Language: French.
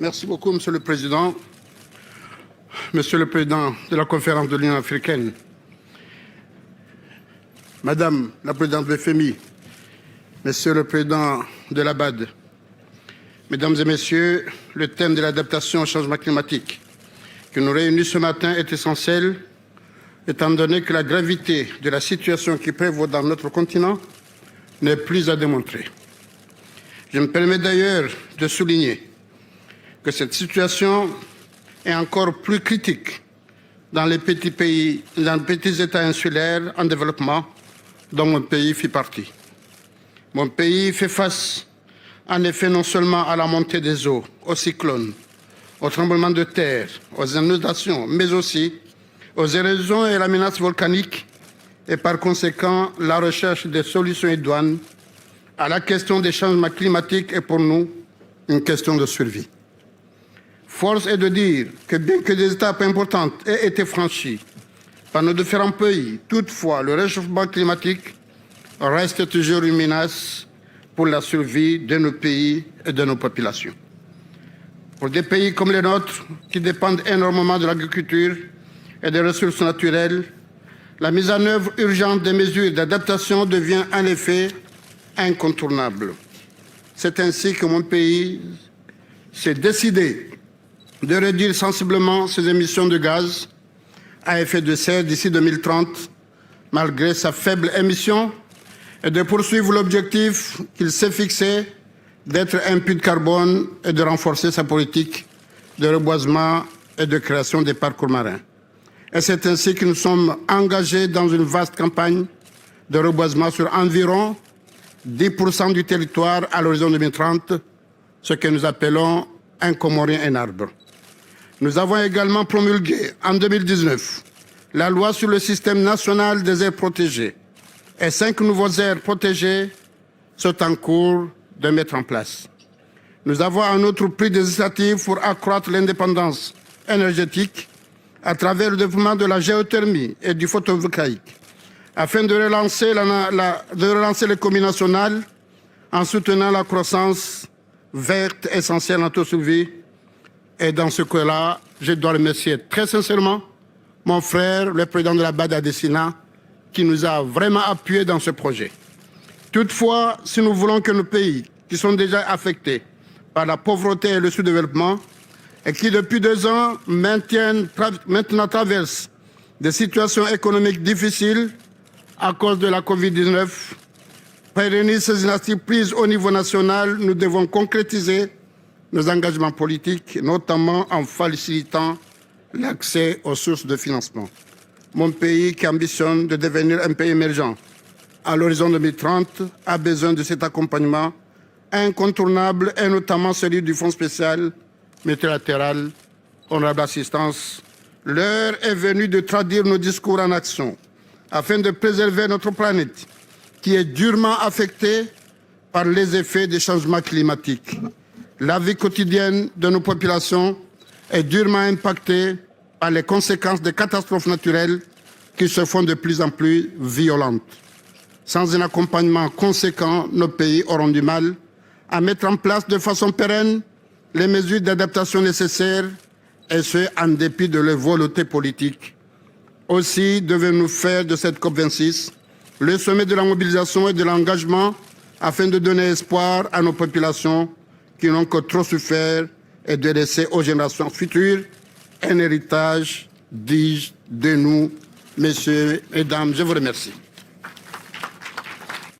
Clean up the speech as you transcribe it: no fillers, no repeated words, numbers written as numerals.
Merci beaucoup, Monsieur le Président. Monsieur le Président de la Conférence de l'Union africaine, Madame la Présidente de FMI, Monsieur le Président de la BAD, Mesdames et Messieurs, le thème de l'adaptation au changement climatique qui nous réunit ce matin est essentiel, étant donné que la gravité de la situation qui prévaut dans notre continent n'est plus à démontrer. Je me permets d'ailleurs de souligner que cette situation est encore plus critique dans les petits États insulaires en développement dont mon pays fait partie. Mon pays fait face, en effet, non seulement à la montée des eaux, aux cyclones, aux tremblements de terre, aux inondations, mais aussi aux érosions et à la menace volcanique, et par conséquent, la recherche des solutions idoines à la question des changements climatiques est pour nous une question de survie. Force est de dire que bien que des étapes importantes aient été franchies par nos différents pays, toutefois, le réchauffement climatique reste toujours une menace pour la survie de nos pays et de nos populations. Pour des pays comme les nôtres, qui dépendent énormément de l'agriculture et des ressources naturelles, la mise en œuvre urgente des mesures d'adaptation devient en effet incontournable. C'est ainsi que mon pays s'est décidé de réduire sensiblement ses émissions de gaz à effet de serre d'ici 2030, malgré sa faible émission, et de poursuivre l'objectif qu'il s'est fixé d'être un puits de carbone et de renforcer sa politique de reboisement et de création des parcours marins. Et c'est ainsi que nous sommes engagés dans une vaste campagne de reboisement sur environ 10% du territoire à l'horizon 2030, ce que nous appelons un Comorien un arbre. Nous avons également promulgué en 2019 la loi sur le système national des aires protégées et 5 nouveaux aires protégées sont en cours de mettre en place. Nous avons en outre pris des initiatives pour accroître l'indépendance énergétique à travers le développement de la géothermie et du photovoltaïque, afin de relancer l'économie nationale en soutenant la croissance verte essentielle à notre survie. Et dans ce cas-là, je dois remercier très sincèrement mon frère, le président de la BAD Adesina, qui nous a vraiment appuyés dans ce projet. Toutefois, si nous voulons que nos pays, qui sont déjà affectés par la pauvreté et le sous-développement, et qui depuis 2 ans maintenant traversent des situations économiques difficiles à cause de la Covid-19, pérennisent ces initiatives prises au niveau national, nous devons concrétiser nos engagements politiques, notamment en facilitant l'accès aux sources de financement. Mon pays, qui ambitionne de devenir un pays émergent à l'horizon 2030, a besoin de cet accompagnement incontournable, et notamment celui du Fonds spécial multilatéral. Honorable assistance, l'heure est venue de traduire nos discours en action afin de préserver notre planète, qui est durement affectée par les effets des changements climatiques. La vie quotidienne de nos populations est durement impactée par les conséquences des catastrophes naturelles qui se font de plus en plus violentes. Sans un accompagnement conséquent, nos pays auront du mal à mettre en place de façon pérenne les mesures d'adaptation nécessaires, et ce, en dépit de leur volonté politique. Aussi devons-nous faire de cette COP26 le sommet de la mobilisation et de l'engagement afin de donner espoir à nos populations qui n'ont que trop souffert et de laisser aux générations futures un héritage digne de nous. Messieurs, mesdames, je vous remercie.